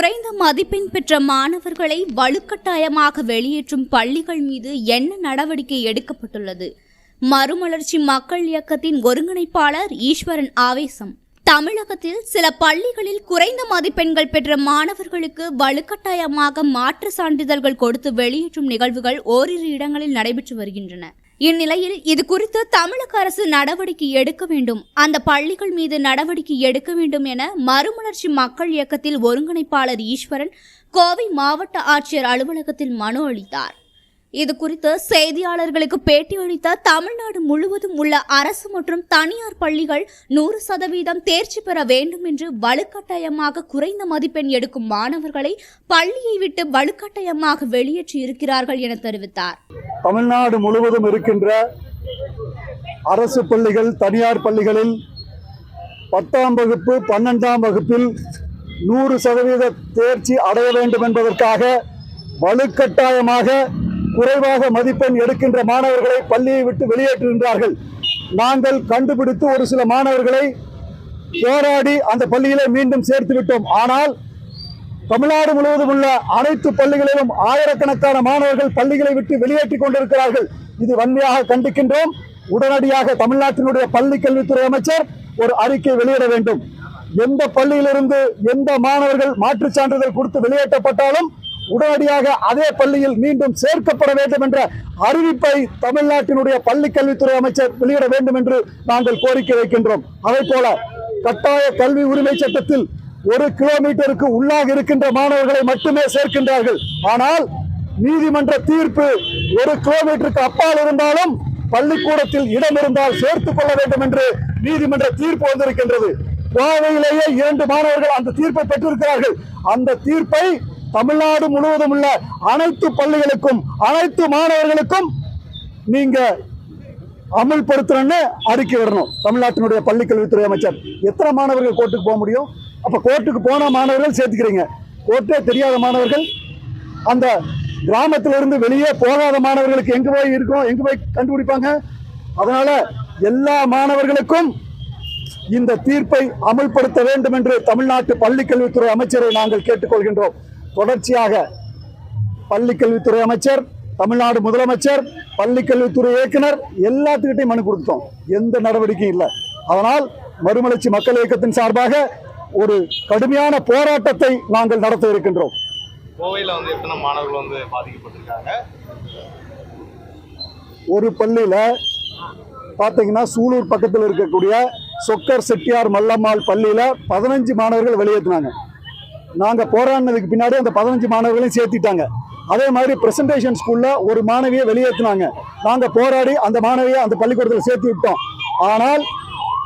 குறைந்த மதிப்பெண் பெற்ற மாணவர்களை வலுக்கட்டாயமாக வெளியேற்றும் பள்ளிகள் மீது என்ன நடவடிக்கை எடுக்கப்பட்டுள்ளது? மறுமலர்ச்சி மக்கள் இயக்கத்தின் ஒருங்கிணைப்பாளர் ஈஸ்வரன் ஆவேசம். தமிழகத்தில் சில பள்ளிகளில் குறைந்த மதிப்பெண்கள் பெற்ற மாணவர்களுக்கு வலுக்கட்டாயமாக மாற்று சான்றிதழ்கள் கொடுத்து வெளியேற்றும் நிகழ்வுகள் ஓரிரு இடங்களில் நடைபெற்று வருகின்றன. இந்நிலையில் இது குறித்து தமிழக அரசு நடவடிக்கை எடுக்க வேண்டும், அந்த பள்ளிகள் மீது நடவடிக்கை எடுக்க வேண்டும் என மறுமலர்ச்சி மக்கள் இயக்கத்தில் ஒருங்கிணைப்பாளர் ஈஸ்வரன் கோவை மாவட்ட ஆட்சியர் அலுவலகத்தில் மனு அளித்தார். இது குறித்து செய்தியாளர்களுக்கு பேட்டியளித்த தமிழ்நாடு முழுவதும் உள்ள அரசு மற்றும் தனியார் பள்ளிகள் 100% தேர்ச்சி பெற வேண்டும் என்று வலுக்கட்டாயமாக குறைந்த மதிப்பெண் எடுக்கும் மாணவர்களை பள்ளியை விட்டு வலுக்கட்டாயமாக வெளியேற்றி இருக்கிறார்கள் என தெரிவித்தார். தமிழ்நாடு முழுவதும் இருக்கின்ற அரசு பள்ளிகள், தனியார் பள்ளிகளில் 10ஆம் வகுப்பு 12ஆம் வகுப்பில் 100% தேர்ச்சி அடைய வேண்டும் என்பதற்காக வலுக்கட்டாயமாக குறைவாக மதிப்பெண் எடுக்கின்ற மாணவர்களை பள்ளியை விட்டு வெளியேற்றுகின்றார்கள். நாங்கள் கண்டுபிடித்து ஒரு சில மாணவர்களை போராடி அந்த பள்ளியிலே மீண்டும் சேர்த்து விட்டோம். ஆனால் தமிழ்நாடு முழுவதும் உள்ள அனைத்து பள்ளிகளிலும் ஆயிரக்கணக்கான மாணவர்கள் பள்ளிகளை விட்டு வெளியேற்றிக் கொண்டிருக்கிறார்கள். இது வன்மையாக கண்டிக்கின்றோம். உடனடியாக தமிழ்நாட்டினுடைய பள்ளி கல்வித்துறை அமைச்சர் ஒரு அறிக்கை வெளியிட வேண்டும். எந்த பள்ளியிலிருந்து எந்த மாணவர்கள் மாற்றுச் சான்றிதழ் கொடுத்து வெளியேற்றப்பட்டாலும் உடனடியாக அதே பள்ளியில் மீண்டும் சேர்க்கப்பட வேண்டும் என்ற அறிவிப்பை தமிழ்நாட்டினுடைய பள்ளி கல்வித்துறை அமைச்சர் வெளியிட வேண்டும் என்று நாங்கள் கோரிக்கை வைக்கின்றோம். அதே போல கட்டாய கல்வி உரிமை சட்டத்தில் 1 கிலோமீட்டருக்கு உள்ளாக இருக்கின்ற மாணவர்களை மட்டுமே சேர்க்கின்றார்கள். ஆனால் நீதிமன்ற தீர்ப்பு 1 கிலோமீட்டருக்கு அப்பால் இருந்தாலும் பள்ளிக்கூடத்தில் இடம் இருந்தால் சேர்த்துக் கொள்ள வேண்டும் என்று நீதிமன்ற தீர்ப்பு வந்திருக்கின்றது. கோவையிலேயே 2 மாணவர்கள் அந்த தீர்ப்பை பெற்றிருக்கிறார்கள். அந்த தீர்ப்பை தமிழ்நாடு முழுவதும் உள்ள அனைத்து பள்ளிகளுக்கும் அனைத்து மாணவர்களுக்கும் நீங்க அமல்படுத்தணும்னு அறிக்கை வரணும். தமிழ்நாட்டினுடைய பள்ளி கல்வித்துறை அமைச்சர். எத்தனை மாணவர்கள் கோர்ட்டுக்கு போக முடியும்? அப்ப கோர்ட்டுக்கு போன மாணவர்கள் சேர்த்துக்கிறீங்க, கோர்ட்டே தெரியாத மாணவர்கள், அந்த கிராமத்திலிருந்து வெளியே போகாத மாணவர்களுக்கு எங்க போய் இருக்கும், எங்க போய் கண்டுபிடிப்பாங்க? அதனால எல்லா மாணவர்களுக்கும் இந்த தீர்ப்பை அமல்படுத்த வேண்டும் என்று தமிழ்நாட்டு பள்ளி கல்வித்துறை அமைச்சரை நாங்கள் கேட்டுக்கொள்கின்றோம். தொடர்ச்சியாக பள்ளி கல்வித்துறை அமைச்சர், தமிழ்நாடு முதலமைச்சர், பள்ளி கல்வித்துறை இயக்குனர் எல்லாத்துக்கிட்டையும் மனு கொடுத்தோம். எந்த நடவடிக்கையும் இல்லை. அதனால் மறுமலர்ச்சி மக்கள் இயக்கத்தின் சார்பாக ஒரு கடுமையான போராட்டத்தை நாங்கள் நடத்த இருக்கின்றோம். கோவையில் எத்தனை மாணவர்கள் பாதிக்கப்பட்டிருக்காங்க? ஒரு பள்ளியில பாத்தீங்கன்னா சூலூர் பக்கத்தில் இருக்கக்கூடிய சொக்கர் செட்டியார் மல்லம்மாள் பள்ளியில 15 மாணவர்கள் வெளியேற்றினாங்க. நாங்க போராடினதுக்கு பின்னாடி அந்த 15 மாணவர்களையும் சேர்த்திட்டாங்க. அதே மாதிரி பிரசன்டேஷன் ஸ்கூல்ல ஒரு மாணவியை வெளியேற்றினாங்க. நாங்க போராடி அந்த மாணவியை அந்த பள்ளிக்கூடத்தில் சேர்த்து விட்டோம். ஆனால்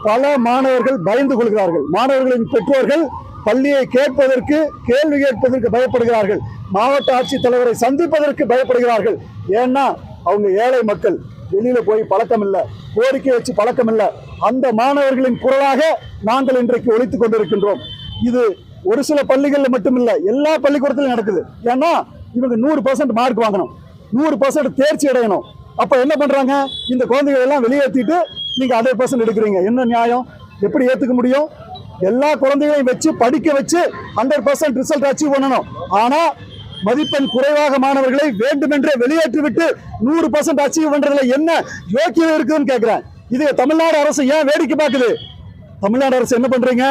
பல மாணவர்கள் பயந்து கொள்கிறார்கள். மாணவர்களின் பெற்றோர்கள் பள்ளியை கேட்பதற்கு, கேள்வி கேட்பதற்கு பயப்படுகிறார்கள். மாவட்ட ஆட்சித்தலைவரை சந்திப்பதற்கு பயப்படுகிறார்கள். ஏன்னா அவங்க ஏழை மக்கள், வெளியில போய் பழக்கம் இல்லை, கோரிக்கை வச்சு பழக்கம் இல்லை. அந்த மாணவர்களின் குரலாக நாங்கள் இன்றைக்கு ஒலித்துக் கொண்டிருக்கின்றோம். இது ஒரு சில பள்ளிகளில் மட்டுமில்லை, எல்லா பள்ளிக்கூடத்திலும் நடக்குது. ஏன்னா இவங்க 100% மார்க் வாங்கணும், 100% தேர்ச்சி அடையணும். அப்ப என்ன பண்றாங்க? இந்த குழந்தைகள் எல்லாம் வெளியேற்றிட்டு நீங்க 100% எடுக்கிறீங்க. என்ன நியாயம்? எப்படி ஏத்துக்க முடியும்? எல்லா குழந்தைகளையும் வச்சு படிக்க வச்சு 100% ரிசல்ட் அச்சீவ் பண்ணணும். ஆனா மதிப்பெண் குறைவாக மாணவர்களை வேண்டுமென்றே வெளியேற்றி விட்டு 100% அச்சீவ் பண்றதுல என்ன யோக்கியம் இருக்குதுன்னு கேட்கிறேன். இது தமிழ்நாடு அரசு ஏன் வேடிக்கை பார்க்குது? தமிழ்நாடு அரசு என்ன பண்றீங்க?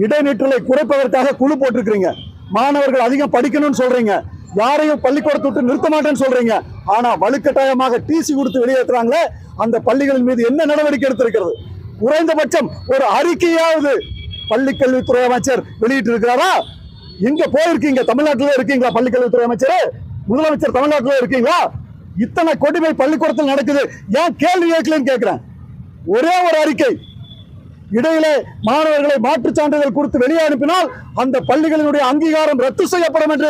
இடைநிற்றலை குறைப்பதற்காக குழு போட்டிருக்கிறீங்க. மாணவர்கள் அதிகம் படிக்கணும்னு சொல்றீங்க, யாரையும் பள்ளிக்கூடத்தை விட்டு நிறுத்த மாட்டேன்னு சொல்றீங்க. ஆனா வலுக்கட்டாயமாக டிசி கொடுத்து வெளியேற்றுறாங்களே, அந்த பள்ளிகளின் மீது என்ன நடவடிக்கை எடுத்திருக்கிறது? குறைந்தபட்சம் ஒரு அறிக்கையாவது பள்ளி கல்வித்துறை அமைச்சர் வெளியிட்டு இருக்கிறாரா? எங்க போயிருக்கீங்க? தமிழ்நாட்டில இருக்கீங்களா? பள்ளி கல்வித்துறை அமைச்சர், முதலமைச்சர் தமிழ்நாட்டில இருக்கீங்களா? இத்தனை கொடுமை பள்ளிக்கூடத்தில் நடக்குது, ஏன் கேள்வி கேட்கலன்னு கேட்கிறேன். ஒரே ஒரு அறிக்கை. இடையிலே மாணவர்களை மாற்றுச் சான்றிதழ் கொடுத்து வெளியே அனுப்பினால் அந்த பள்ளிகளினுடைய அங்கீகாரம் ரத்து செய்யப்படும் என்று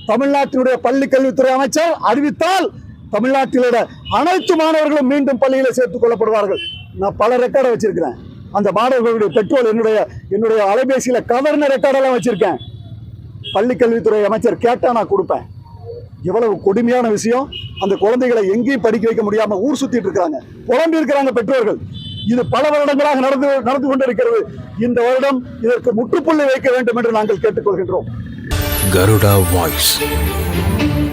தமிழ்நாட்டினுடைய பள்ளி கல்வித்துறை அமைச்சர் அறிவித்தால் தமிழ்நாட்டிலுடைய அனைத்து மாணவர்களும் மீண்டும் பள்ளியில சேர்த்துக் கொள்ளப்படுவார்கள். நான் பல ரெக்கார்டை வச்சிருக்கிறேன். அந்த மாணவர்களுடைய பெற்றோர் என்னுடைய அலைபேசியில கவர்ன ரெக்கார்டெல்லாம் வச்சிருக்கேன். பள்ளி கல்வித்துறை அமைச்சர் கேட்டா நான் கொடுப்பேன். எவ்வளவு கொடுமையான விஷயம்! அந்த குழந்தைகளை எங்கேயும் படிக்க வைக்க முடியாம ஊர் சுத்திட்டு இருக்காங்க, புலம்பி இருக்கிறாங்க பெற்றோர்கள். இது பல வருடங்களாக நடந்து கொண்டிருக்கிறது. இந்த வருடம் இதற்கு முற்றுப்புள்ளி வைக்க வேண்டும் என்று நாங்கள் கேட்டுக்கொள்கின்றோம். Garuda Voice.